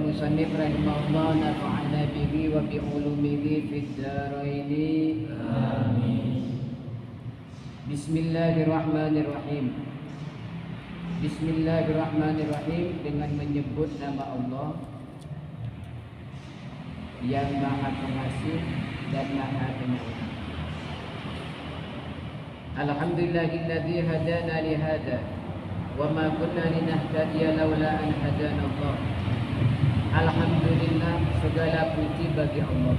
Musannif rahimahullah nafa'ana bihi wa bi ulumihi fid dharain. Amin. Bismillahirrahmanirrahim. Bismillahirrahmanirrahim, dengan menyebut nama Allah yang Maha Pengasih dan Maha Penyayang. Alhamdulillahilladzi hadana li hada wa ma kunna linahtadiya laula an hadana Allah. Alhamdulillah, segala puji bagi Allah.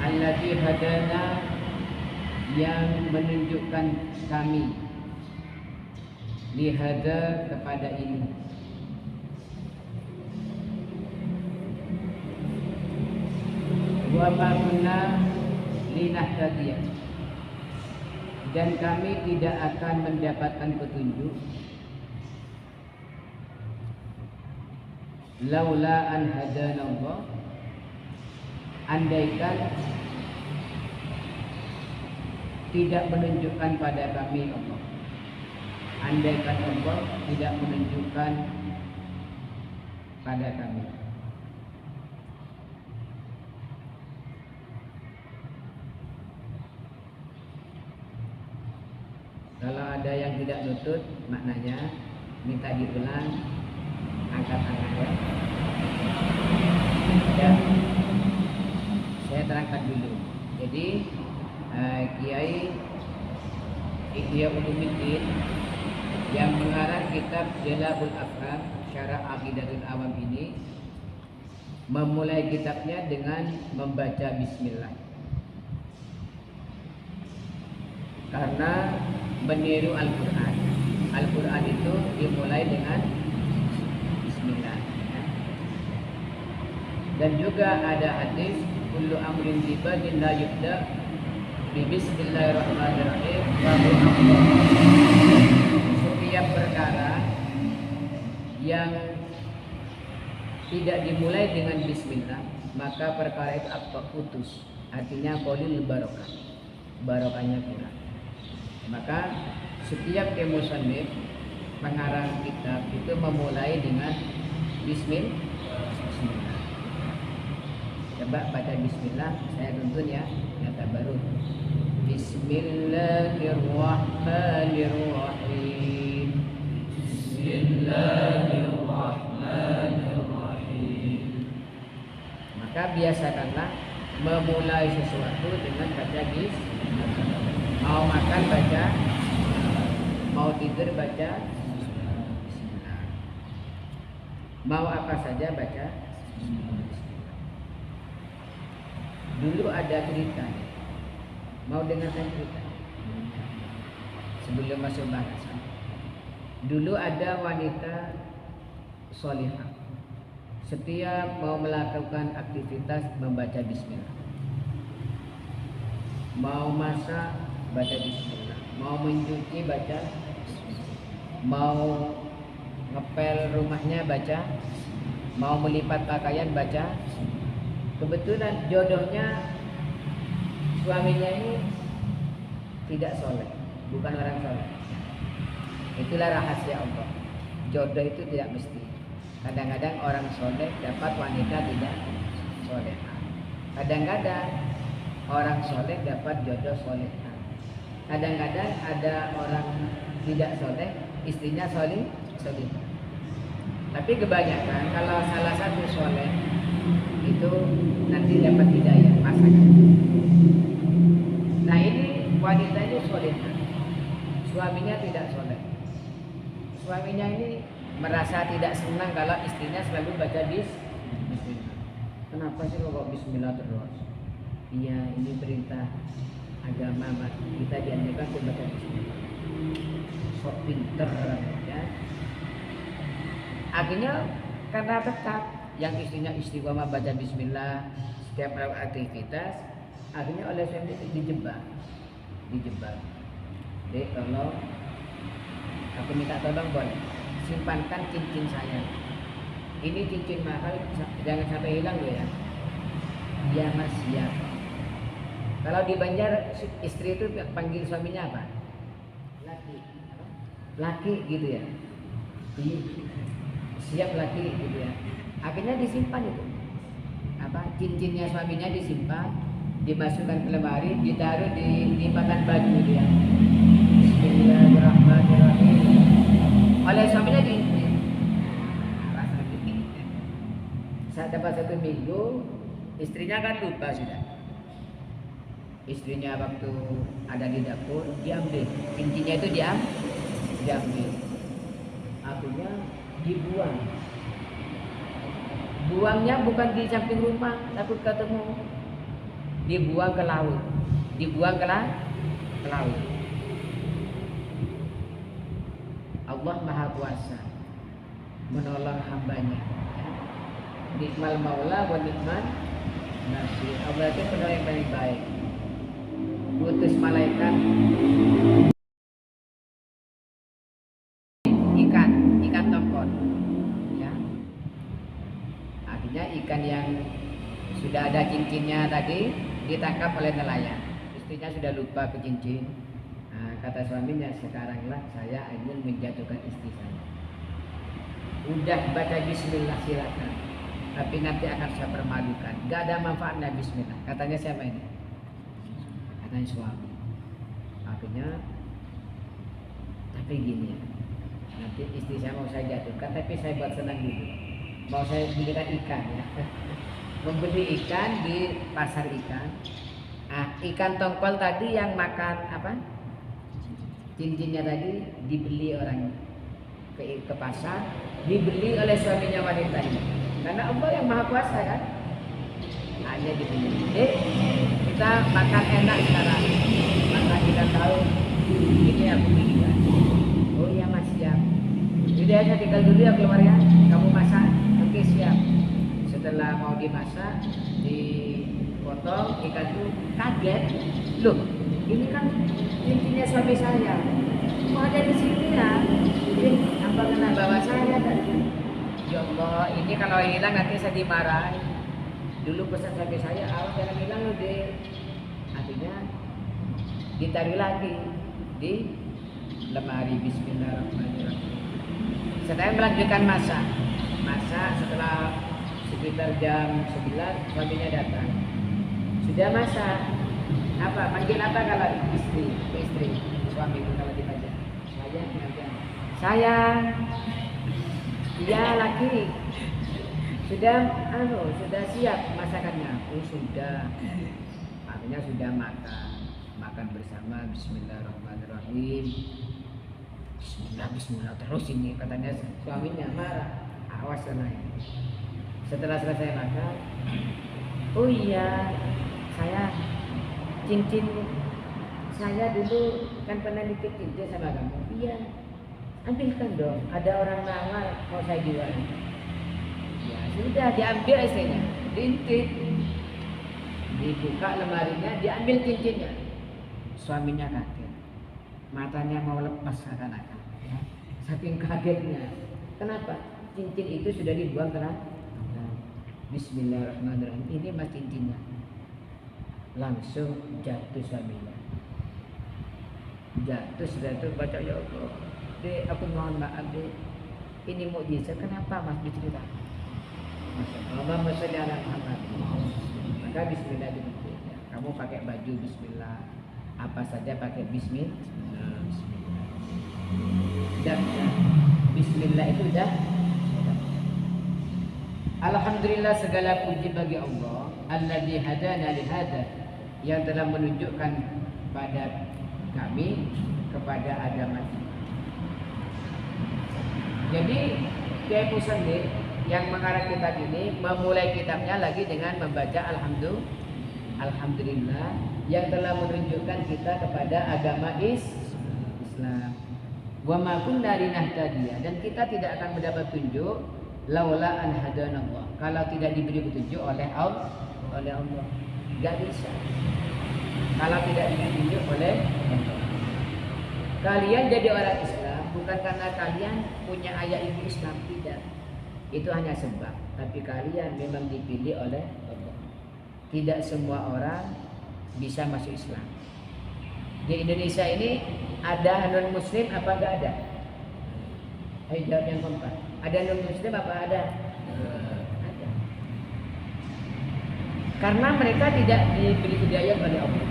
Alladzi hadana, yang menunjukkan kami, lihada, kepada ini. Wa ma kunna linahtadiya, dan kami tidak akan mendapatkan petunjuk laula an hadana Allah, andaikan tidak menunjukkan pada kami Allah, andaikan Allah tidak menunjukkan pada kami. Kalau ada yang tidak lutut, maknanya minta diulang, angkat tangan ya. Dan saya terangkan dulu. Jadi Kiai Ihya Ulumuddin yang mengarang kitab Jalabul Afham Syarah Aqidatul Awam ini memulai kitabnya dengan membaca bismillah, karena meniru Al-Quran. Al-Quran itu dimulai dengan bismillah. Dan juga ada hadis kullu amrin dibadin la yubda bi bismillahirrahmanirrahim wa huwa. Setiap perkara yang tidak dimulai dengan bismillah, maka perkara itu apa? Putus. Artinya qalil barokah, barokahnya kurang. Maka setiap musannif pengarang kitab itu memulai dengan bismillah. Coba baca bismillah, saya tuntun ya, kata baru. Bismillahirrahmanirrahim. Bismillahirrahmanirrahim. Maka biasakanlah memulai sesuatu dengan baca bismillah. Mau makan baca, mau tidur baca, mau apa saja baca. Dulu ada cerita, mau dengarkan cerita sebelum masuk bahasan. Dulu ada wanita solihah, setiap mau melakukan aktivitas membaca bismillah. Mau masak baca bismillah, mau mencuci baca, mau ngepel rumahnya baca, mau melipat pakaian baca. Kebetulan jodohnya suaminya ini tidak soleh, bukan orang soleh. Itulah rahasia Allah. Jodoh itu tidak mesti. Kadang-kadang orang soleh dapat wanita tidak soleh. Kadang-kadang orang soleh dapat jodoh soleh. Kadang-kadang ada orang tidak soleh, istrinya soleh. Tapi kebanyakan kalau salah satu soleh itu nanti dapat hidayah pasangan. Nah ini wanita ini soleh, suaminya tidak soleh. suaminya ini merasa tidak senang kalau istrinya selalu baca bismillah. Kenapa sih kok bismillah terus? Iya, ini perintah agama kita dianjurkan untuk baca bismillah. Sok pinter ya. Akhirnya karena tetap yang istrinya istiqomah baca bismillah setiap aktivitas, akhirnya oleh suami dijebak. Dek, tolong aku minta tolong boleh simpankan cincin saya. Ini cincin mahal, jangan sampai hilang loh ya. Ya mas, ya. Kalau di Banjar istri itu panggil suaminya apa? Laki gitu ya. Siap laki gitu ya. Akhirnya disimpan itu. Cincinnya suaminya disimpan, dimasukkan ke lemari, ditaruh di lipatan baju dia. Bismillahirrahmanirrahim. Oleh suaminya di saat dapat 1 minggu, istrinya kan lupa sudah. Istrinya waktu ada di dapur, diambil cincinnya itu diambil. Akhirnya dibuang. Buangnya bukan di samping rumah, takut ketemu. Dibuang ke laut. Allah Maha Kuasa menolong hambanya. Nikmal maula wa nikman nasir. Allah itu penolong yang paling baik. Utus malaikat ikan tongkol ya. Akhirnya ikan yang sudah ada cincinnya tadi ditangkap oleh nelayan. Istrinya sudah lupa ke cincin. Nah, kata suaminya, sekaranglah saya ingin menjatuhkan istri saya. Udah baca bismillah silakan, tapi nanti akan saya permalukan. Gak ada manfaatnya bismillah. Katanya siapa ini? Katanya suami. Akhirnya, tapi gini ya, nanti istri saya mau saya jatuhkan, tapi saya buat senang dulu. Mau saya belikan ikan ya. Membeli ikan di pasar ikan. Ikan tongkol tadi yang makan cincinnya tadi dibeli orang ke pasar, dibeli oleh suaminya wanita ini. Karena Allah yang Maha Kuasa kan. Hanya dibeli. Kita makan enak sekarang. Maka kita tahu ini aku belikan. Oh iya mas, siap. Jadi saya tinggal dulu ya keluar ya. Kamu masak, oke siap. Setelah mau dimasak, dipotong ikan itu kaget. Loh, ini kan cincinnya suami saya. Kok ada di sini ya? Ini apa kena bawa saya tadi? Ya Allah, ini kalau hilang nanti saya dimarahi. Dulu pesan suami saya, awas jangan hilang loh deh. Akhirnya ditaruh lagi di lemari. Bismillahirrahmanirrahim. Saya melanjutkan masak setelah sekitar jam 9 suaminya datang. Sudah masak. Panggil apa kalau istri suami itu kalau dibaca? Saya. Iya laki. Sudah siap masakannya. Oh sudah. Akhirnya sudah makan bersama. Bismillahirrahmanirrahim. Bismillah terus ini katanya suaminya marah. Awas naik. Setelah selesai makan, oh iya, saya cincin saya dulu kan pernah nitip cincin sama kamu. Iya, ambilkan dong. Ada orang nawar mau saya jual. Ya sudah diambil istrinya, diintip, dibuka lemarinya, diambil cincinnya. Suaminya kaget, matanya mau lepas seakan-akan. Ya. Saking kagetnya. Kenapa? Cincin itu sudah dibuang ke Bismillahirrahmanirrahim. Ini mas cincinnya. Langsung jatuh suaminya. Sudah baca ya Allah. Dek, aku mohon maaf dek. Ini mukjizat. Kenapa mas dicerita? Allahumma sholli ala Muhammad. Maka Bismillah dibentuk. Kamu pakai baju Bismillah. Apa saja pakai Bismillah. Dan Bismillah itu dah. Alhamdulillah segala puji bagi Allah alladzi hadana li hada, yang telah menunjukkan pada kami kepada agama ini. Jadi Kiai Musandi yang mengarang kitab ini memulai kitabnya lagi dengan membaca Alhamdulillah yang telah menunjukkan kita kepada agama Islam. Wa ma kunna linahtadiya, dan kita tidak akan mendapat petunjuk laula an hadanallah, kalau tidak diberi petunjuk oleh Allah. Enggak bisa. Kalau tidak ditunjuk oleh Allah. Kalian jadi orang Islam bukan karena kalian punya ayat ibu Islam, tidak. Itu hanya sebab, tapi kalian memang dipilih oleh Allah. Tidak semua orang bisa masuk Islam. Di Indonesia ini ada non muslim apa enggak ada? Ayo jawab yang kompak. Ada non muslim apa ada? Ada. Karena mereka tidak diberi hidayah oleh Allah.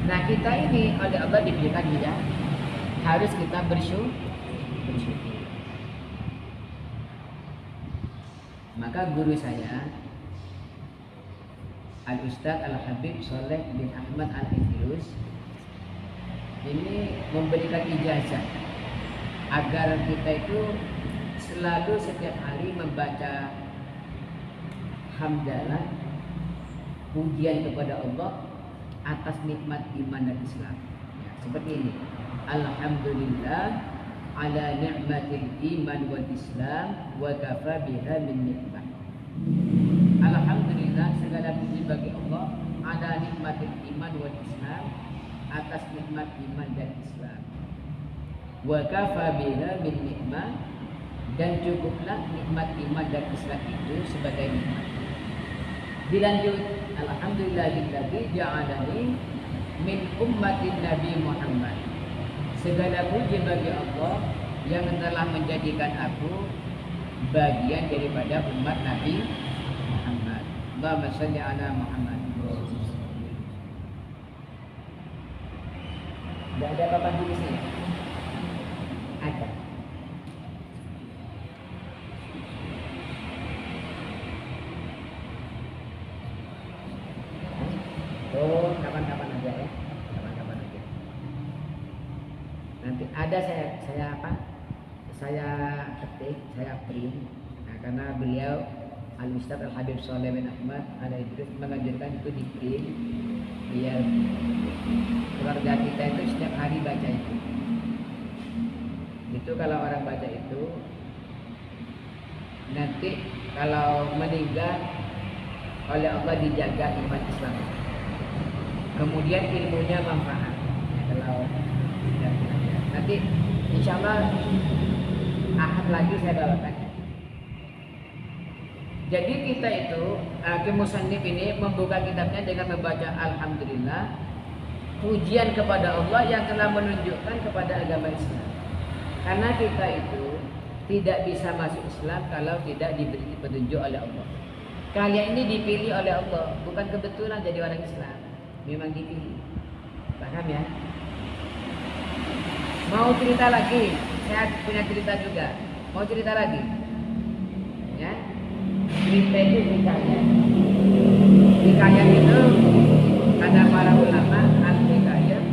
Nah, kita ini oleh Allah diberikan hidayah. Harus kita bersyukur. Maka guru saya Al-Ustadz Al-Habib Soleh bin Ahmad Al-Idrus ini memberikan ijazah agar kita itu selalu setiap hari membaca hamdalah, pujian kepada Allah atas nikmat iman dan Islam. Ya, seperti ini. Alhamdulillah ala ni'matil iman wal Islam wa kafa biha min nikmat. Alhamdulillah, segala puji bagi Allah ala nikmatil iman wal Islam, atas nikmat iman dan Islam. Wa kafa biha min nikmat, dan cukuplah nikmat iman dan Islam itu sebagai nikmat. Dilanjut, alhamdulillahilladzi ja'alani min ummatin Nabi Muhammad. Segala puji bagi Allah yang telah menjadikan aku bagian daripada umat Nabi Muhammad. Allahumma shalli ala Muhammad. Tidak ada papan tulisnya? Ada. Oh, kapan-kapan aja ya. Kapan-kapan aja. Nanti ada saya ketik, saya print. Nah, karena beliau Al-Ustadz Al-Habib Soleh bin Ahmad Al-Idrus menganjurkan itu di print biar keluarga kita itu setiap hari baca itu. Itu kalau orang baca itu nanti kalau meninggal oleh Allah dijaga iman Islam. Kemudian ilmunya manfaat. Ya, kalau nanti insya Allah Ahad lagi saya bawakan. Jadi kita itu Hakim Musannif ini membuka kitabnya dengan membaca Alhamdulillah, pujian kepada Allah yang telah menunjukkan kepada agama Islam. Karena kita itu tidak bisa masuk Islam kalau tidak diberi petunjuk oleh Allah. Kalian ini dipilih oleh Allah, bukan kebetulan jadi orang Islam. Memang dipilih. Paham ya? Mau cerita lagi? Saya punya cerita juga. Mau cerita lagi? Ya? Cerita itu hikayat. Hikayat itu kata para ulama, al-hikayat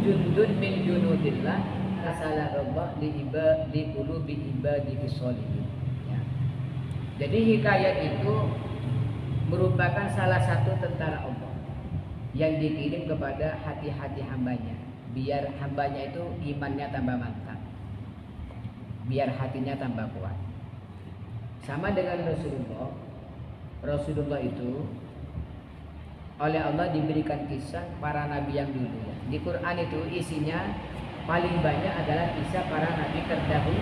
jundun min junudillah asalah Allah li qulubi ibadihi sholihin. Ya. Jadi hikayat itu merupakan salah satu tentara Allah yang dikirim kepada hati-hati hambanya, biar hambanya itu imannya tambah mantap, biar hatinya tambah kuat. Sama dengan Rasulullah itu oleh Allah diberikan kisah para nabi yang dulu ya. Di Quran itu isinya paling banyak adalah kisah para nabi terdahulu.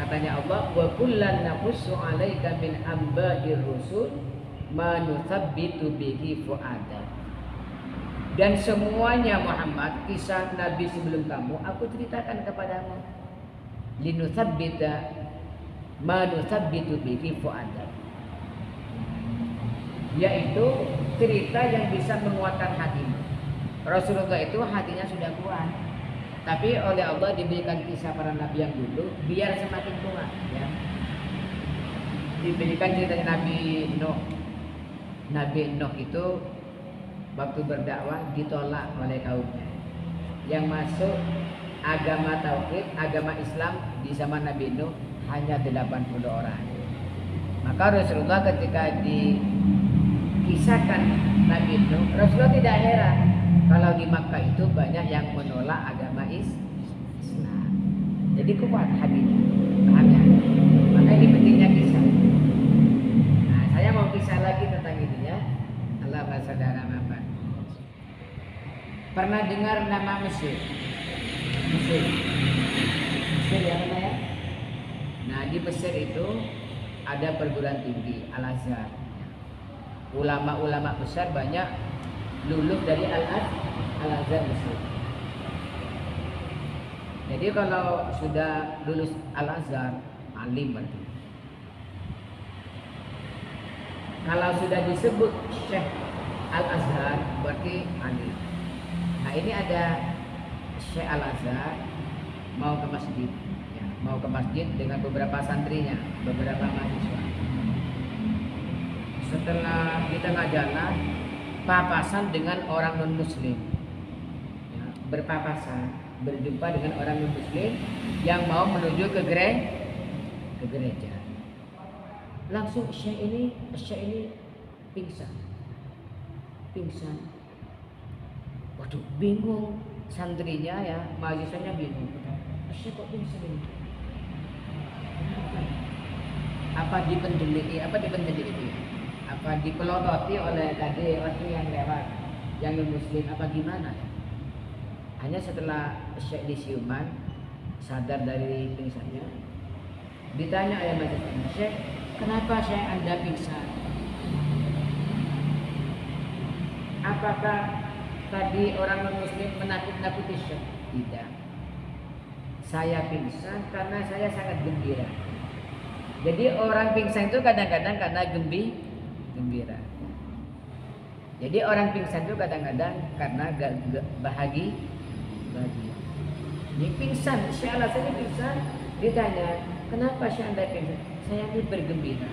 Katanya Allah, wa kullan naqussu 'alaika min amba'ir rusul ma nuthabbitu bihi fu'ada. Dan semuanya Muhammad, kisah nabi sebelum kamu aku ceritakan kepadamu. Linuthabbita ma nuthabbitu bihi fu'ada. Yaitu cerita yang bisa menguatkan hatimu. Rasulullah itu hatinya sudah kuat, tapi oleh Allah diberikan kisah para nabi yang dulu biar semakin kuat ya. Diberikan cerita Nabi Nuh. Nabi Nuh itu waktu berdakwah ditolak oleh kaumnya. Yang masuk agama tauhid, agama Islam di zaman Nabi Nuh hanya 80 orang. Maka Rasulullah ketika dikisahkan Nabi Nuh, Rasulullah tidak heran kalau di Makkah itu banyak yang menolak agama Islam. Jadi kuat hatinya, pahamnya. Maka ini pentingnya kisah. Nah, saya mau kisah lagi tentang ini ya. Allah saudara Muhammad. Pernah dengar nama Mesir? Mesir ya mana ya? Nah di Mesir itu ada perguruan tinggi Al-Azhar. Ulama-ulama besar banyak lulus dari Al-Azhar Mesir. Jadi kalau sudah lulus Al-Azhar, alim berarti. Kalau sudah disebut Syekh Al-Azhar berarti alim. Nah ini ada Syekh Al-Azhar mau ke masjid ya, mau ke masjid dengan beberapa santrinya, beberapa mahasiswa. Setelah di tengah jalan papasan dengan orang non muslim ya, berpapasan, berjumpa dengan orang non muslim yang mau menuju ke gereja. Langsung Syekh ini pingsan. Waduh, bingung santrinya ya, mahasiswanya bingung. Syekh kok pingsan ini? Apa dipendeli itu? Apa dipelototi oleh tadi orang yang lewat, yang non muslim apa gimana? Hanya setelah Syekh disiuman sadar dari pingsannya, ditanya oleh mahasiswanya, Syekh, kenapa Syekh Anda pingsan? Apakah tadi orang non-muslim menakut-nakuti Syekh? Tidak. Saya pingsan karena saya sangat gembira. Jadi orang pingsan itu kadang-kadang karena gembira. Jadi orang pingsan itu kadang-kadang karena bahagia. Ini pingsan, Syekh Al-Azhar pingsan, ditanya, kenapa Syekh Anda pingsan? Saya ini bergembira.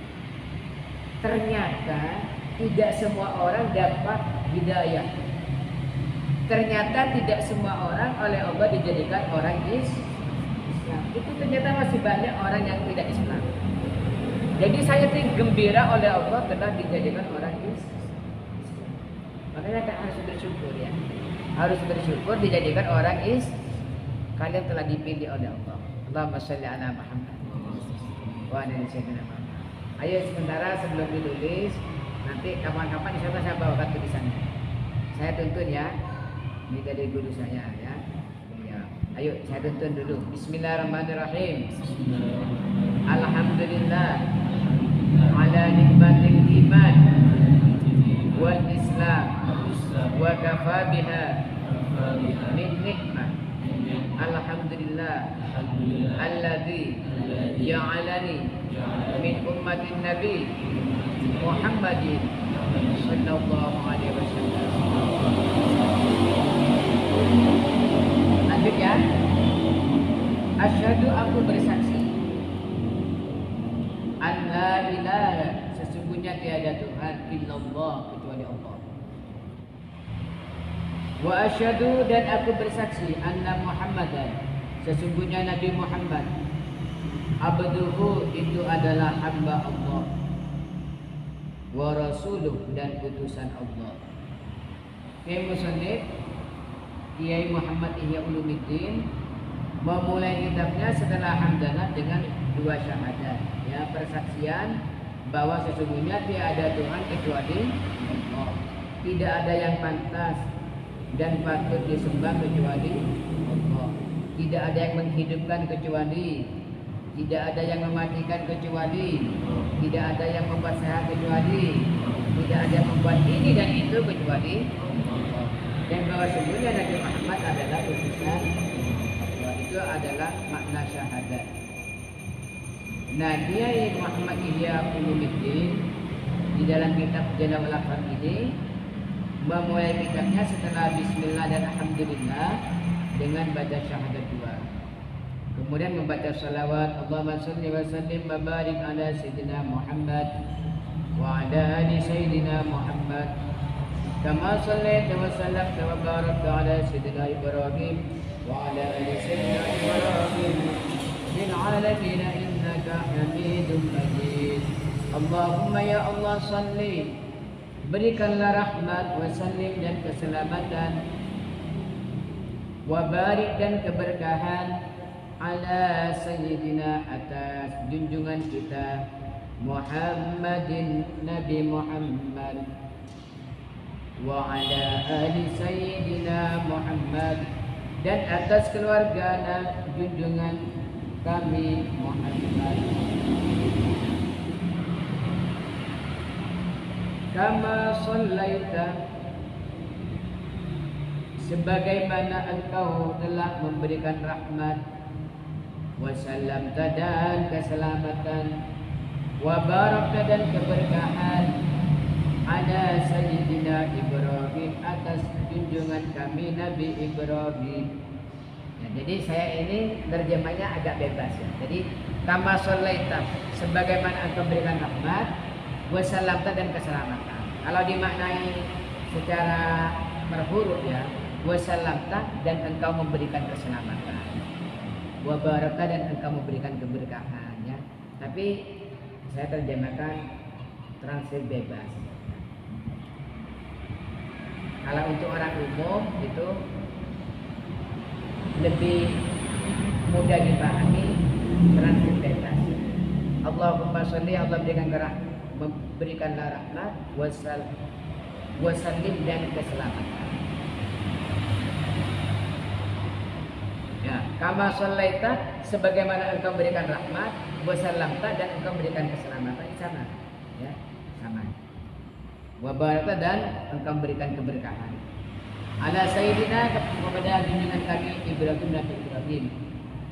Ternyata tidak semua orang dapat hidayah. Ternyata tidak semua orang oleh Allah dijadikan orang Islam. Itu ternyata masih banyak orang yang tidak Islam. Jadi saya gembira oleh Allah telah dijadikan orang Islam. Makanya kan harus bersyukur ya. Harus bersyukur dijadikan orang Islam. Kalian telah dipilih oleh Allah. Allahumma sholli ala Muhammad wa ala sayyidina Muhammad. Ayo sementara sebelum ditulis, nanti kapan-kapan insyaallah saya bawakan tulisannya. Saya tuntun ya. Ini dari guru saya ya. Ya. Ayo saya tuntun dulu. Bismillahirrahmanirrahim. Alhamdulillah ala nikmatil iman wal Islam wa kafa biha min nikmah. Alhamdulillah alladzi ja'alani min ummatin nabi Muhammadin sallallahu alaihi wasallam. Lanjut ya. Asyhadu, aku bersaksi, an la ilaha, sesungguhnya tiada Tuhan illallah kecuali Allah. Wa asyhadu, dan aku bersaksi, anna Muhammadan, sesungguhnya Nabi Muhammad, abduhu, itu adalah hamba Allah, wa rasuluh, dan utusan Allah. Musannif Kiai Muhammad Ihya Ulumuddin memulai kitabnya setelah hamdalah dengan dua syahadat, ya, persaksian bahwa sesungguhnya tiada Tuhan kecuali Allah, tidak ada yang pantas dan patut disembah kecuali Allah, tidak ada yang menghidupkan kecuali, tidak ada yang mematikan kecuali, tidak ada yang membuat sehat kecuali, tidak ada yang membuat ini dan itu kecuali Allah, dan bahwa sesungguhnya Nabi Muhammad adalah utusan Allah. Itu adalah makna syahadat. Nah, Kiai Muhammad Ihya Ulumuddin di dalam kitab Jalalaul Afham ini memulai kitabnya setelah Bismillah dan Alhamdulillah dengan baca syahadat dua. Kemudian membaca salawat, Allahumma sholli wa sallim wa barik ala sayyidina Muhammad wa ala ali sayyidina Muhammad كما صليت وسلمت وباركت على سيدنا إبراهيم وعلى آل سيدنا إبراهيم في العالمين إنك حميد مجيد. اللهم ya Allah salli, berikanlah rahmat, wasallim dan keselamatan, wabarik dan keberkahan ala sayyidina atas junjungan kita Muhammadin Nabi Muhammad wa ala ali sayyidina Muhammad dan atas keluarga junjungan kami Muhammad. Kama sallaita, sebagaimana engkau telah memberikan rahmat, wasallamta dan keselamatan, wabarakta dan keberkahan ala sayyidina Ibrahim atas junjungan kami Nabi Ibrahim. Ya, jadi saya ini terjemahnya agak bebas ya. Jadi kama sallaita, sebagaimana engkau berikan rahmat, wasallamta dan keselamatan. Kalau dimaknai secara berhuruf ya, wasallamta dan engkau memberikan keselamatan, wabarakta dan engkau memberikan keberkahan ya. Tapi saya terjemahkan translate bebas. Kalau untuk orang umum itu lebih mudah dipahami translate bebas. Allahumma sholli, Allah berikanlah rahmat, wasallim dan keselamatan. Ya, kama shallaita, sebagaimana engkau berikan rahmat, wasallamta dan engkau berikan keselamatan, sama. Ya, sama. Wa barakta dan engkau berikan keberkahan. Ala sayyidina, kepada junjungan kami Ibrahim dan Ibrahim.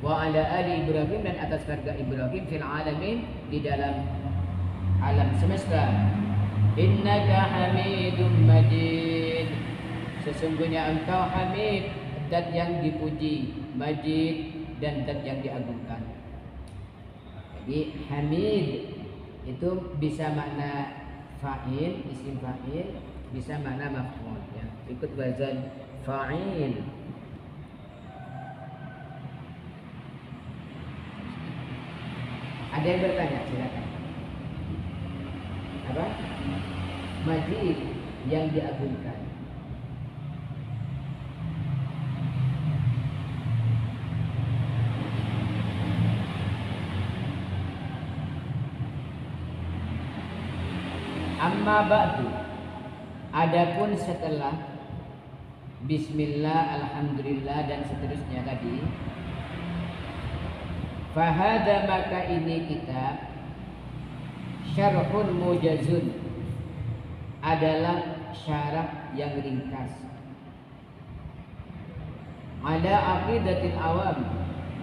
Wa ala ali Ibrahim dan atas keluarga Ibrahim fil alamin, di dalam alam semesta. Innaka Hamidum Majid, sesungguhnya engkau Hamid, zat yang dipuji, Majid dan zat yang diagungkan. Jadi Hamid itu bisa makna fa'il, isim fa'il, bisa makna maf'ul ya. Ikut wazan fa'il. Ada yang bertanya, silakan. Apa? Majid yang diagungkan. Amma ba'du, adapun setelah bismillah, alhamdulillah dan seterusnya tadi, fahada, maka ini kitab syarhun mujazun, adalah syarah yang ringkas, ala aqidatil awam,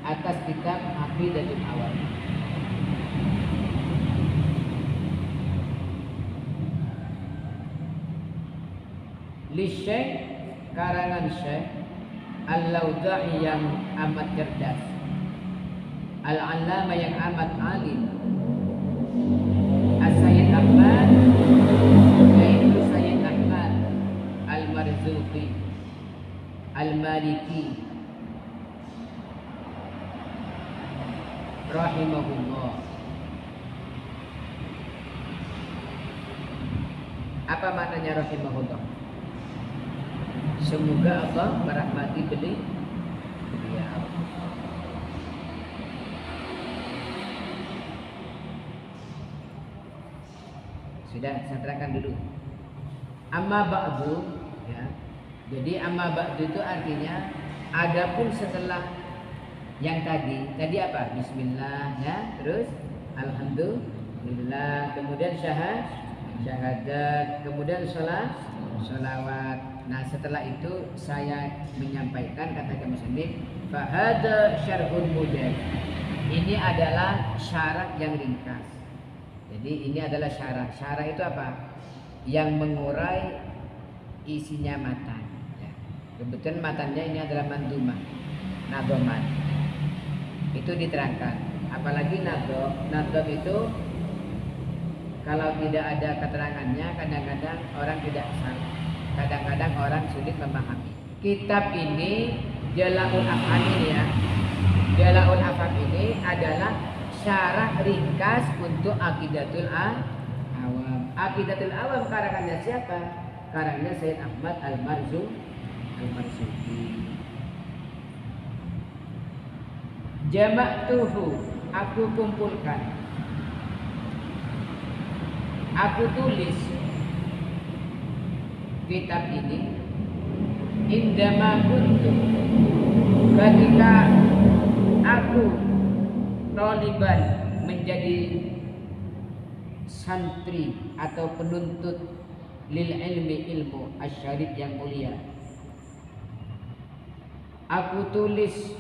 atas kitab aqidatul awam. Lisyekh, karangan Syekh Al-Laudha'i yang amat cerdas, Al-Allamah yang amat alim, As-Sayyid Ahmad, yaitu Sayyid Ahmad Al-Marzuqi Al-Maliki rahimahullah. Apa maknanya rahimahullah? Semoga Allah merahmati beliau. Sudah saya terangkan dulu. Amma ba'du ya. Jadi amma ba'du itu artinya adapun setelah yang tadi apa? Bismillah ya, terus alhamdulillah, kemudian syahadat, kemudian sholawat. Nah setelah itu saya menyampaikan, kata musannif, fahada syarhun mujaz, ini adalah syarah yang ringkas. Jadi ini adalah syarah. Syarah itu apa? Yang mengurai isinya matan ya. Kebetulan matannya ini adalah mandumah, nadhomat. Itu diterangkan. Apalagi nadhom itu kalau tidak ada keterangannya kadang-kadang orang tidak salah. kadang-kadang orang sulit memahami. Kitab ini Jala'ul Afham ini ya. Jala'ul Afham ini adalah syarah ringkas untuk Aqidatul Awam. Aqidatul Awam karangannya siapa? Karangannya Sayyid Ahmad Al-Marzuki. Jama'tuhu, aku kumpulkan. Aku tulis kitab ini indama kuntu, ketika aku taliban menjadi santri atau penuntut lil ilmu asyarif yang mulia. Aku tulis,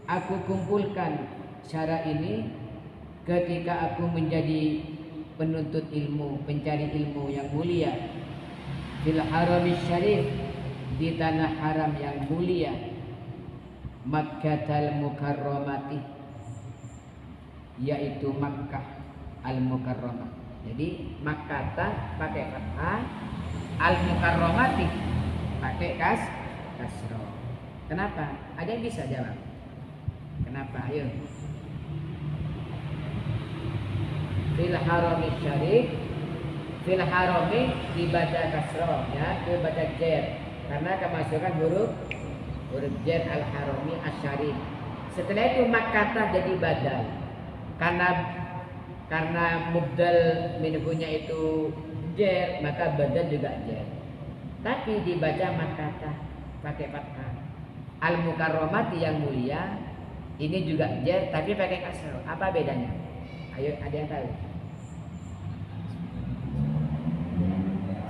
aku kumpulkan cara ini ketika aku menjadi penuntut ilmu, pencari ilmu yang mulia fil haramis syarif, di tanah haram yang mulia, Makkatal Mukarramati, yaitu Makkah Al-Mukarramah. Jadi Makkah pakai fathah, Al-Mukarramati pakai kasroh. Kenapa? Ada yang bisa jawab? Kenapa? Ayo. Fil harami syarif, fil harami dibaca kasroh ya, dibaca jer karena kemasukan huruf jar al harami asyarif. Setelah itu Makkah jadi badal karena mubdal minhunya itu jer, maka badal juga jer. Tapi dibaca Makkah pakai fathah. Al Mukarramati yang mulia ini juga jer tapi pakai kasroh. Apa bedanya? Ayo, ada yang tahu?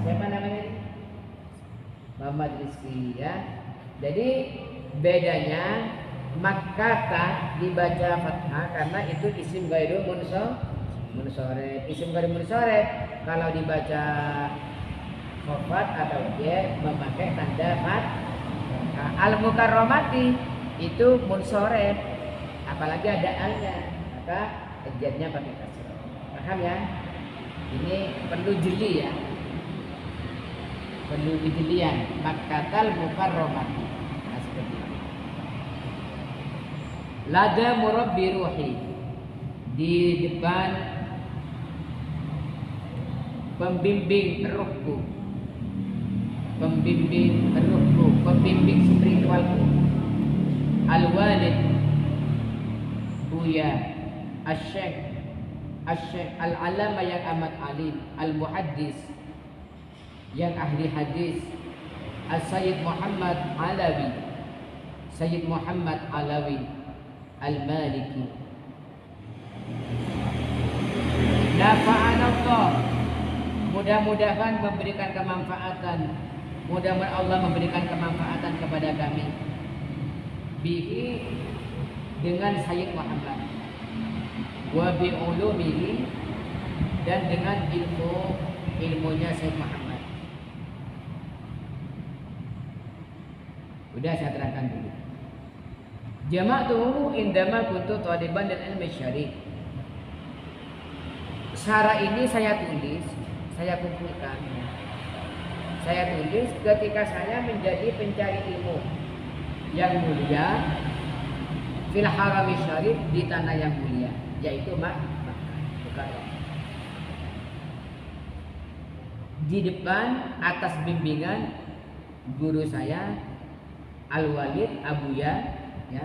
Siapa namanya? Muhammad Rizki ya. Jadi bedanya Makkah dibaca fathah karena itu isim ghairu munsoref. Isim ghairu munsoref kalau dibaca khafat atau jer memakai tanda fathah. Al Mukarramati itu munsoref, apalagi ada alnya, maka jernya pakai kasroh. Paham ya? Ini perlu jeli ya. Perlu dijelian. Makkatal Mukarramati. Nah, seperti itu. Lada murabbi ruhi, di depan pembimbing ruhku, pembimbing ruhku, pembimbing spiritualku, al-walid Buya Asy-Syaikh al-alama yang amat alim, al-muhaddis yang ahli hadis, Sayyid Muhammad Alawi, Sayyid Muhammad Alawi Al-Maliki. Nafa'ana Allah, mudah-mudahan memberikan kemanfaatan, mudah-mudahan Allah memberikan kemanfaatan kepada kami bihi, dengan Sayyid Muhammad, wa bi ulumihi, dan dengan ilmunya Sayyid Muhammad. Udah saya terangkan dulu. Jama'tuhu indama kuntu thaliban dan ilmu syarif. Syara ini saya tulis, saya kumpulkan. Saya tulis ketika saya menjadi pencari ilmu yang mulia fil harami syarif, di tanah yang mulia, yaitu Makkah. Di depan atas bimbingan guru saya Al-Walid Abuya ya,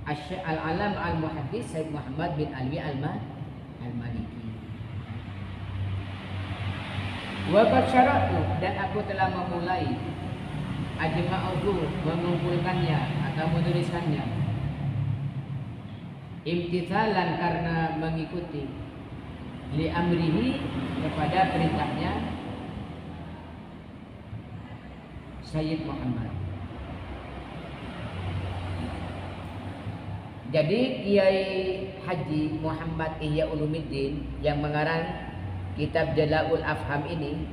Al-Alam Al-Muhaddis Sayyid Muhammad bin Alwi Al-Maliki. Wa qad syara'tu, dan aku telah memulai ajma'uhu, mengumpulkannya atau menuliskannya, imtithalan, karena mengikuti, li amrihi, kepada perintahnya Sayyid Muhammad. Jadi Kiai Haji Muhammad Ihya Ulumuddin yang mengarang kitab Jala'ul Afham ini,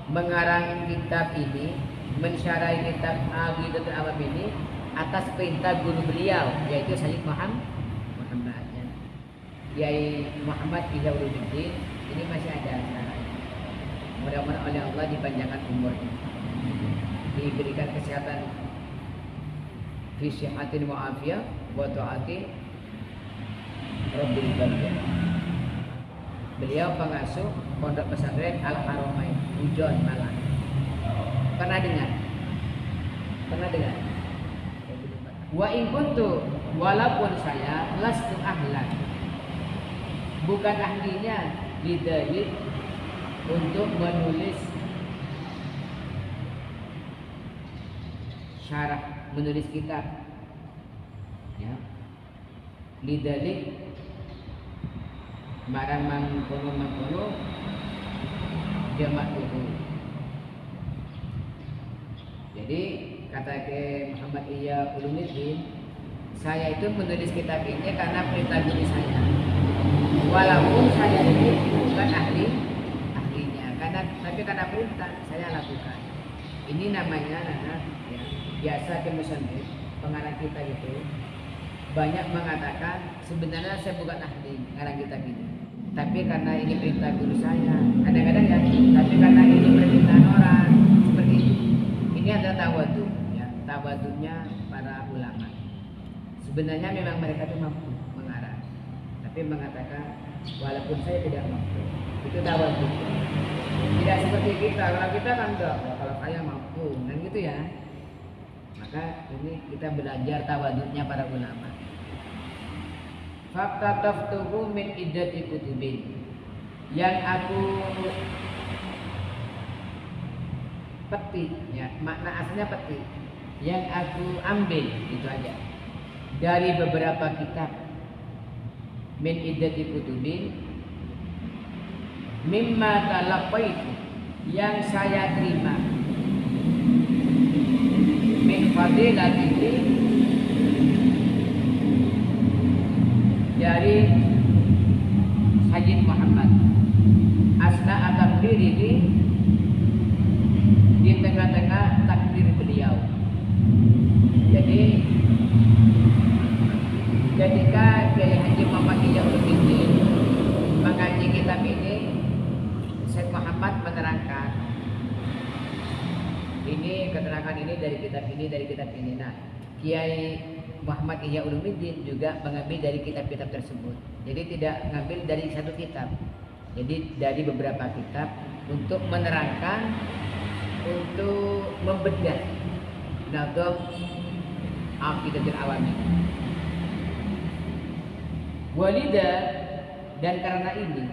mengarang kitab ini, mensyarahi kitab Aqidatul Awam ini atas perintah guru beliau, yaitu Sayyid Muhammad ya. Kiai Muhammad Ihya Ulumuddin ini masih ada sekarang. mudah-mudahan oleh Allah dipanjangkan umurnya, diberikan kesehatan fi sihatin wa afiyah wa taati rabbil bariyah. Beliau pengasuh Pondok Pesantren Al Haramain Ujon Malang. Pernah dengar? Wa in kuntu, walaupun saya lastu ahlan, bukan ahlinya lidalik untuk menulis syarah, menulis kitab, ya. Lidalik barang mangkono jamak tubuh. Jadi kata ke Muhammad Ihya Ulumuddin, saya itu menulis kitab ini karena perintah guru saya. Walaupun saya ini bukan ahlinya, tapi karena perintah saya lakukan. Ini namanya ya, biasa ke musannif, pengarang kitab itu banyak mengatakan sebenarnya saya bukan ahli ngarang kitab ini, tapi karena ini perintah guru saya. Kadang-kadang ya, tapi karena ini permintaan orang seperti itu. Ini adalah tawadhu, ya, tawadhunya para ulama. Sebenarnya memang mereka itu mampu mengarang, tapi mengatakan walaupun saya tidak mampu, itu tawadhu. Tidak seperti kita, kalau kita kan enggak, kalau saya mampu, dan gitu ya. Maka ini kita belajar tawadhunya para ulama. Fakta taftuhu min iddati kutubin, yang aku petik, ya, makna aslinya petik, yang aku ambil itu aja dari beberapa kitab. Min iddati kutubin mimma talaqaitu, yang saya terima, min fadilatihi, dari Sayyid Muhammad asna at-takbirihi, di tengah-tengah takbir beliau. Jadi ketika Kiai Haji Muhammad Ihya Ulumuddin mengaji kitab ini, Syekh Muhammad menerangkan ini, keterangan ini dari kitab ini, dari kitab ini. Nah, Kiai Muhammad Ihya Ulumuddin juga mengambil dari kitab-kitab tersebut. Jadi tidak mengambil dari satu kitab, jadi dari beberapa kitab untuk menerangkan, untuk membedah nadham aqidatul awami. Walida, dan karena ini,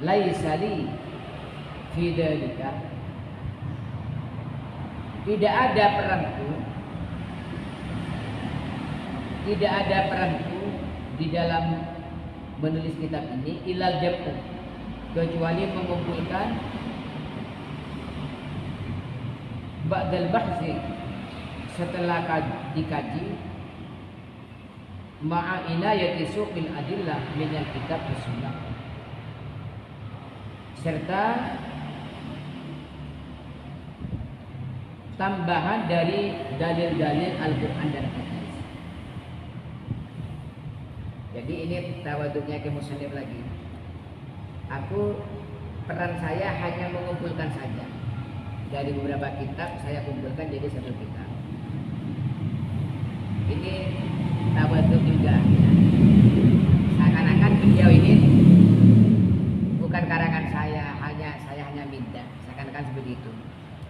laisa li fi dzalika, tidak ada peranku di dalam menulis kitab ini ilal jam'u, kecuali mengumpulkan ba'dal bahsi, setelah dikaji, ma'a inayati suqil adillah minal kitab wa sunnah, serta tambahan dari dalil-dalil Al-Quran dan Hadis. Jadi ini tawadhunya ke musannif lagi. Peran saya hanya mengumpulkan saja dari beberapa kitab, saya kumpulkan jadi satu kitab. Ini tawadhu juga, ya. Seakan-akan beliau ini bukan karangan saya hanya minta, seakan-akan seperti itu.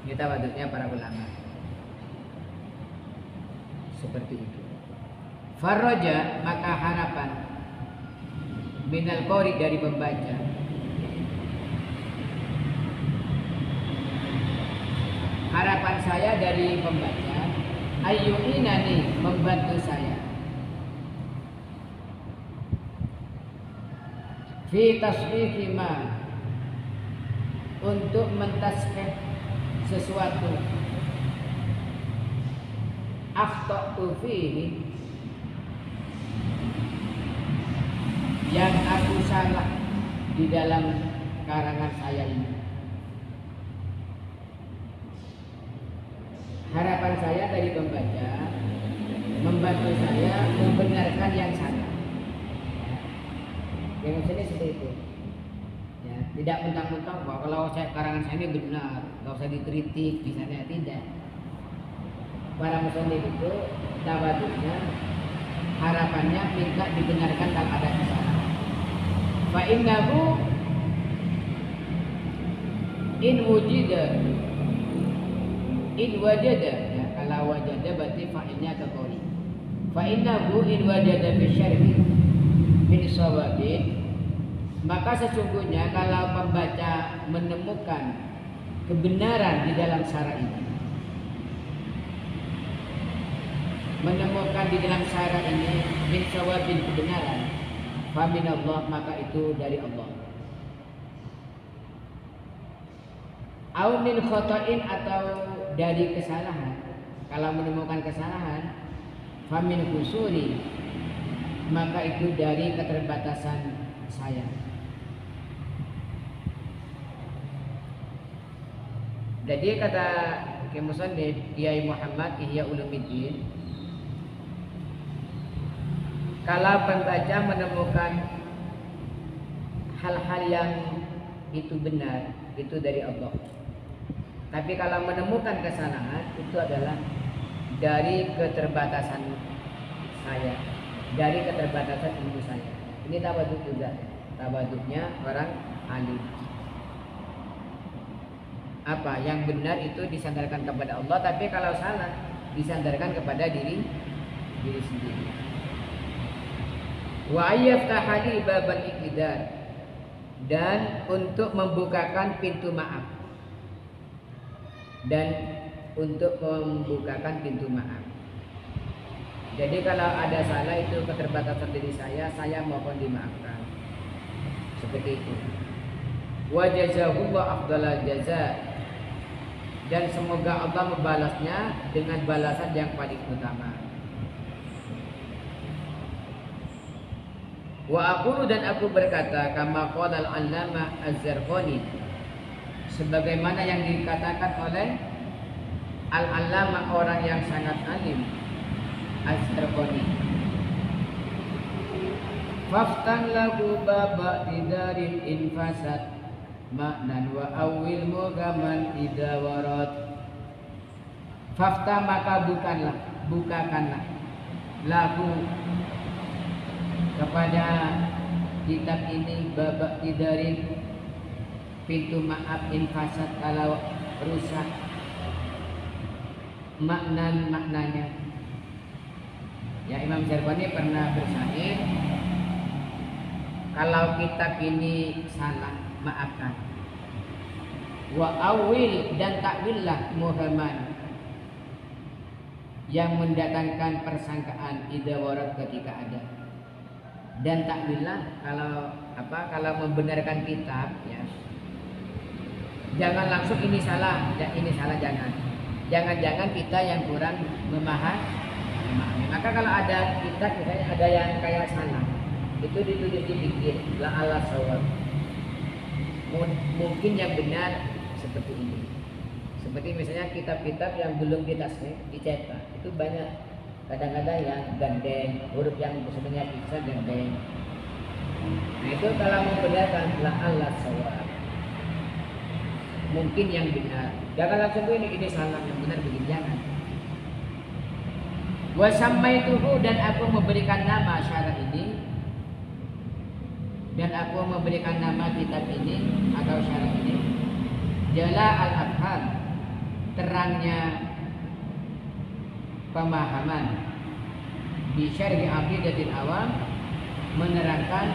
Ini tawadhunya para ulama, seperti itu. Faraja, maka harapan, minal qori, dari pembaca, harapan saya dari pembaca, ayyuhinani, membantu saya, fi tasfihi ma, untuk mentasbih sesuatu, akhta'tu fihi, yang aku salah di dalam karangan saya ini. Harapan saya dari pembaca, membantu saya membenarkan yang salah. Yang maksudnya seperti itu. Ya. Tidak mentang-mentang bahwa kalau karangan saya ini benar, nggak usah dikritik, misalnya tidak. Para musannif itu tawaduknya, harapannya minta dibenarkan kalau ada kesalahan. Fa innahu in wajada ya, kalau wajada berarti fa'ilnya ke qori. Fa innahu in wajada fi syarhi min sawabin, maka sesungguhnya kalau pembaca menemukan kebenaran di dalam syarah ini, menemukan di dalam syarah ini min sawabin kebenaran, fa minallah, maka itu dari Allah. Au min khata'in, atau dari kesalahan. Kalau menemukan kesalahan, fa min husuri, maka itu dari keterbatasan saya. Jadi kata musannif Kiai Muhammad Ihya Ulumuddin, kalau pembaca menemukan hal-hal yang itu benar, itu dari Allah. Tapi kalau menemukan kesalahan, itu adalah dari keterbatasan saya, dari keterbatasan ilmu saya. Ini tawaduk juga, tawaduknya orang alim. Apa yang benar itu disandarkan kepada Allah, tapi kalau salah disandarkan kepada diri sendiri. Wa ayyaftahali babal iqtidar, dan untuk membukakan pintu maaf, pintu maaf. Jadi kalau ada salah itu keterbatasan diri saya mohon dimaafkan. Seperti itu. Wa jazahullahu afdhalal jaza, dan semoga Allah membalasnya dengan balasan yang paling utama. Wa aqulu, dan aku berkata, kama qala al-allamah az-Zarqani, sebagaimana yang dikatakan oleh al-allamah, orang yang sangat alim, az-Zarqani. Faftan lahu baba tidarin infasat maknan wa awil mugaman idza warad. Fafta, maka bukakanlah lahu, kepada kitab ini, babak tidarin, pintu maaf, infasad, kalau rusak, maknanya. Ya, Imam Zarqani pernah bersyair, kalau kitab ini salah, maafkan. Wa awil, dan takwillah muhammad, yang mendatangkan persangkaan idza warad, ketika ada. Dan takwillah, kalau membenarkan kitab, ya, jangan langsung ini salah, jangan kita yang kurang memahami. Maka kalau ada kitab misalnya ada yang kayak salah, itu ditulis dipikir la ala sawab, mungkin yang benar seperti ini. Seperti misalnya kitab-kitab yang belum ditasnif, dicetak, itu banyak. Kadang-kadang yang gandeng, huruf yang sebenarnya bisa gandeng. Nah itu kalau membenarkan la ala sawab, mungkin yang benar. Jangan langsung ini salah, yang benar begini, jangan. Wa sammaituhu, dan aku memberikan nama syarah ini, dan aku memberikan nama kitab ini atau syarah ini, Jala al-Afham, terangnya pemahaman, di syarhi aqidatil awam, menerangkan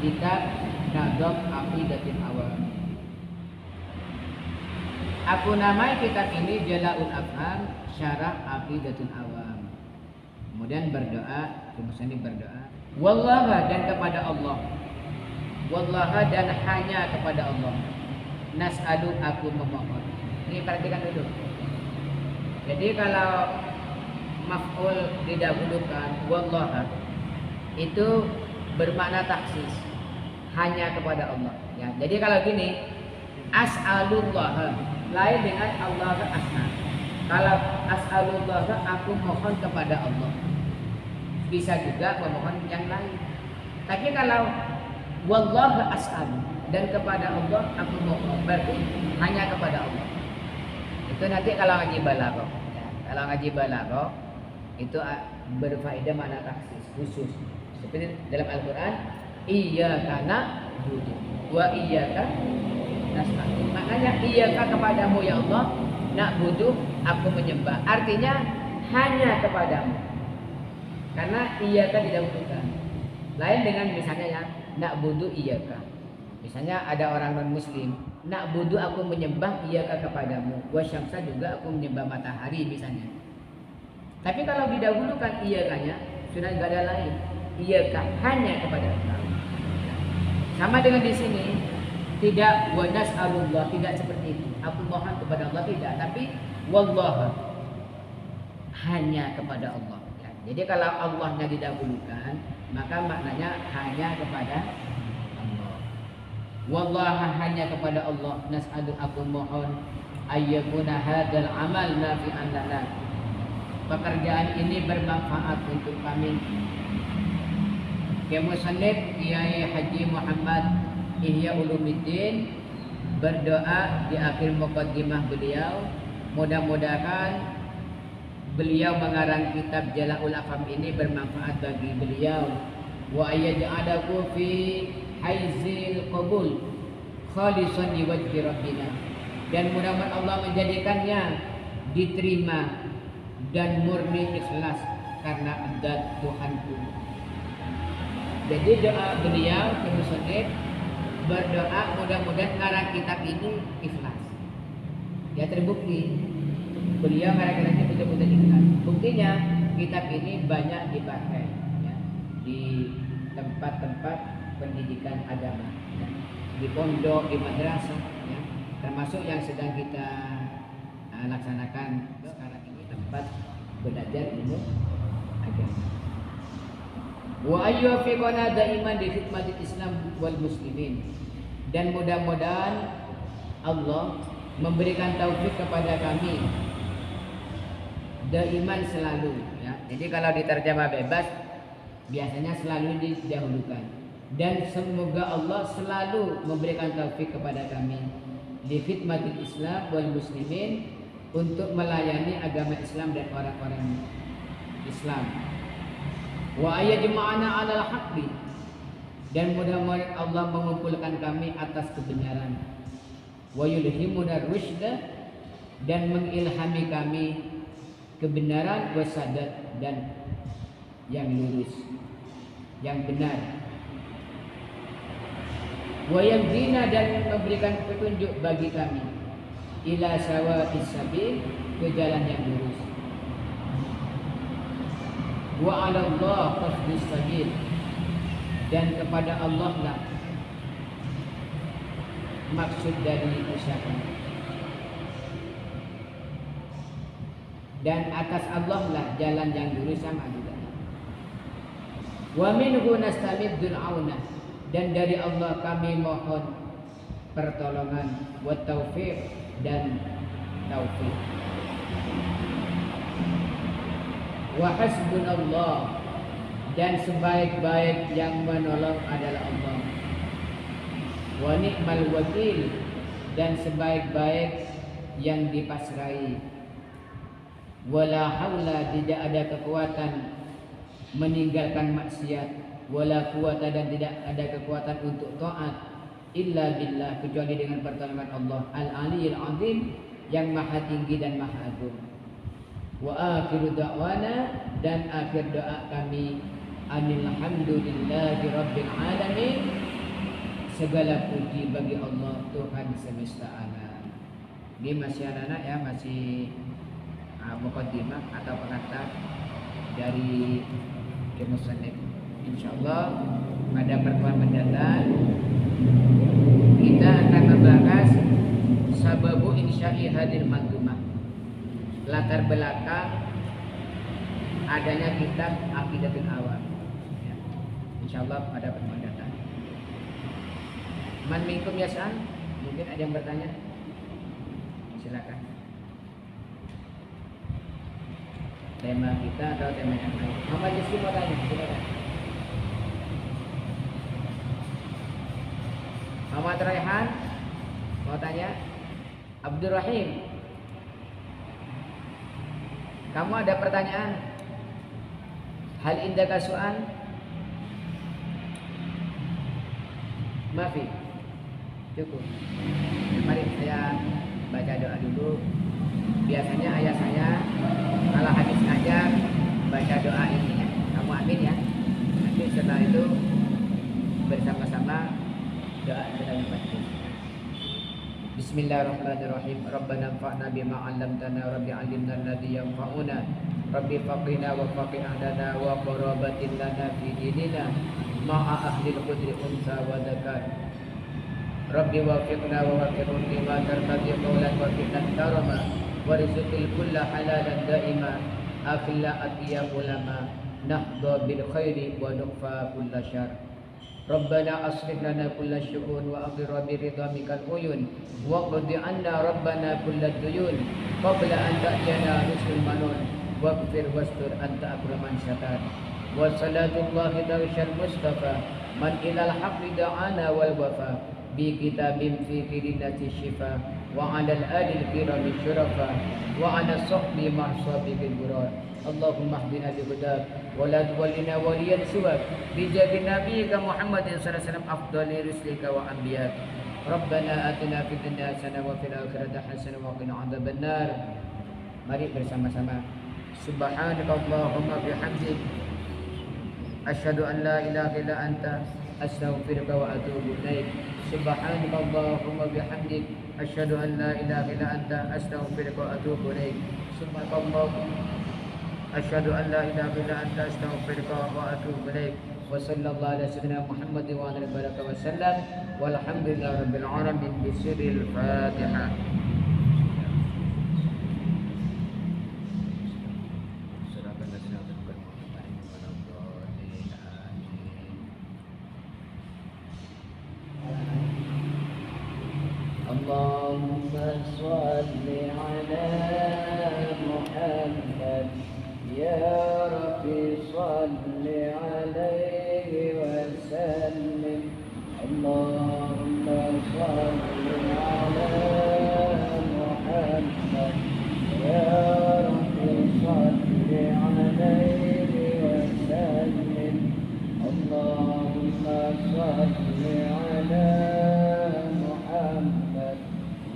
kitab Nadhab Aqidatil Awam. Aku namai kitab ini Jala'ul Afham Syarah Aqidatul Awam. Kemudian berdoa, ini berdoa, wallaha, dan kepada Allah, wallaha, dan hanya kepada Allah, nas'alu, aku memohon. Ini perhatikan dulu. Jadi kalau maf'ul didahulukan, wallaha, itu bermakna taksis, hanya kepada Allah. Ya, jadi kalau gini, as'alullah, lain dengan Allah as'al. Kalau as'alullah, aku mohon kepada Allah, bisa juga memohon yang lain. Tapi kalau wallah as'al, dan kepada Allah aku mohon. Berarti hanya kepada Allah. Itu nanti kalau ngaji balaghah. Ya, kalau ngaji balaghah itu berfaedah makna taksis khusus. Seperti dalam Al-Qur'an, iyyaka na'budu wa iyyaka nasta'in. Maknanya iyyaka kepadamu ya Allah, na'budu aku menyembah. Artinya hanya kepadamu. Karena iyyaka didahulukan. Lain dengan misalnya ya na'budu iyyaka. Misalnya ada orang non muslim, na'budu aku menyembah iyyaka kepadamu, wa syamsa juga aku menyembah matahari misalnya. Tapi kalau didahulukan iyyakanya sudah enggak ada lain. Iyyaka hanya kepada Allah. Sama dengan di sini, tidak wa nas'alullah, tidak seperti itu. Aku mohon kepada Allah tidak, tapi wallah hanya kepada Allah. Ya. Jadi kalau Allahnya didahulukan, maka maknanya hanya kepada Allah. Wallaha hanya kepada Allah. Nas'alu aku mohon ayyakuna hadzal amal nafi'an lana. Pekerjaan ini bermanfaat untuk kami. Musannif Kiai Haji Muhammad Ihya Ulumuddin berdoa di akhir muqaddimah beliau, mudah-mudahan beliau mengarang kitab Jala'ul Afham ini bermanfaat bagi beliau. Wa ayyaj'alahu fi haizil qabul khalisan liwajhi rabbina. Dan mudah-mudahan Allah menjadikannya diterima dan murni ikhlas karena adat Tuhanku. Jadi doa beliau ke musannif berdoa mudah-mudahan ngarang kitab ini ikhlas. Ya terbukti beliau ngarang kitab ini betul-betul ikhlas. Buktinya kitab ini banyak dipakai ya, di tempat-tempat pendidikan agama, ya, di pondok, di madrasah, ya, termasuk yang sedang kita laksanakan sekarang ini tempat belajar ilmu agama. Wa ayyufiqana daiman di khidmatil Islam wal muslimin. Dan mudah-mudahan Allah memberikan taufik kepada kami daiman selalu ya. Jadi kalau diterjemah bebas biasanya selalu didahulukan. Dan semoga Allah selalu memberikan taufik kepada kami di khidmatil Islam wal muslimin, untuk melayani agama Islam dan orang-orang Islam. Wa ayajma'ana 'alal haqqi, dan mudah-mudahan Allah mengumpulkan kami atas kebenaran. Wa yulhimuna rusyda, dan mengilhami kami kebenaran, wasadat, dan yang lurus, yang benar. Wa yahdina, dan memberikan petunjuk bagi kami ila sawa'is sabil, ke jalan yang lurus. Wa 'ala Allah qasdus sabil, dan kepada Allah lah maksud dari usaha, dan atas Allah lah jalan yang lurus sama juga. Wa minhu nastamiddul auna, dan dari Allah kami mohon pertolongan, wa taufiq, dan taufik. Wa hasbunallah, dan sebaik-baik yang menolong adalah Allah. Wa ni'mal wakil, dan sebaik-baik yang dipasrai. Wala haula, tidak ada kekuatan meninggalkan maksiat, wala quwata, dan tidak ada kekuatan untuk taat, illa billah, kecuali dengan pertolongan Allah al-aliyil azim, yang maha tinggi dan maha agung. Wa akhiru da'wana, dan akhir doa kami alhamdulillahi rabbil alamin, segala puji bagi Allah Tuhan semesta alam. Ini masih anak-anak ya, masih muqaddimah atau pengantar dari musannif. Insyaallah pada pertemuan mendatang kita akan membahas sababu insya'i hadil manzumah, latar belakang adanya kitab Aqidatul Awam ya. Insyaallah pada pertemuan datang. Man minkum yas'al, mungkin ada yang bertanya, silakan. Tema kita atau tema yang lain. Muhammad Rizky mau tanya, silakan. Muhammad Raihan mau tanya. Abdurrahim, kamu ada pertanyaan? Hal indaka soal? Mafi, cukup. Mari saya baca doa dulu. Biasanya ayah saya kalau habis ngajar baca doa ini ya. Kamu amin ya. Nanti setelah itu bersama-sama doa kita membaca. Bismillahirrahmanirrahim. Rabbana anfa'na bima 'allamtana, rabbi 'allimna alladhi yanfa'una, rabbi faqina wa faqih ahlana wa qarabatin lana fi dinina ma'a ahli al-qudri unsa wa zakat. Rabbi wafiqna wa wafiqhum lima tartadi qawlan wa fiqhan karama wa rizqil kulla halalan daima akhilla atiya ulama nahda bil khairi wa nuqfa kulla syar. Rabbana aslih lana kulla syu'un wa aqir bi ridhamikal uyun wa qdi anna rabbana kulla duyun qabla an ta'tiyana rusul manun waghfir wastur anta akraman satar. Wa salatullahi tarshal mustafa man ilal haqqi da'ana wal wafa bi kitabin fi kirinati syifa wa 'alal alil kirami syurafa wa 'ala sahbi mahsabiqil burar. Allahumma hdina bi hudak wa la tuwallina waliyan siwak bi jadi nabiyyika Muhammadin sallallahu alaihi wasallam afdali rusulika wa anbiyak. Rabbana atina fid dunya hasanah wa fil akhirati hasanah wa qina adzabannar. Mari bersama-sama. Subhanakallahumma bihamdik asyhadu an la ilaha illa anta astaghfiruka wa atubu ilaik. Subhanakallahumma bihamdik asyhadu an la ilaha illa anta astaghfiruka wa atubu ilaik. Subhanakallahumma asyhadu an la ilaha illa anta astaghfiruka wa atubu ilaik. Wa sallallahu ala sayyidina Muhammad wa ala alihi wa sallam walhamdulillahi rabbil alamin bi sirril Fatihah. Allahumma shalli ala Muhammad ya Rabbi shalli alaihi wa sallim. Allahumma shalli ala Muhammad ya Rabbi shalli alaihi wa sallim. Allahumma shalli ala Muhammad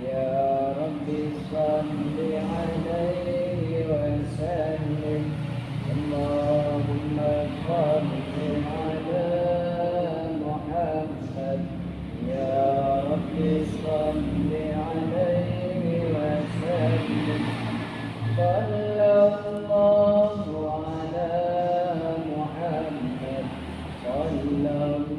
ya Rabbi shalli alaihi wa sallim. Allahumma shalli ala Muhammad ya Rabbi shalli alaihi wa sallim. Sallallahu ala Muhammad sallallahu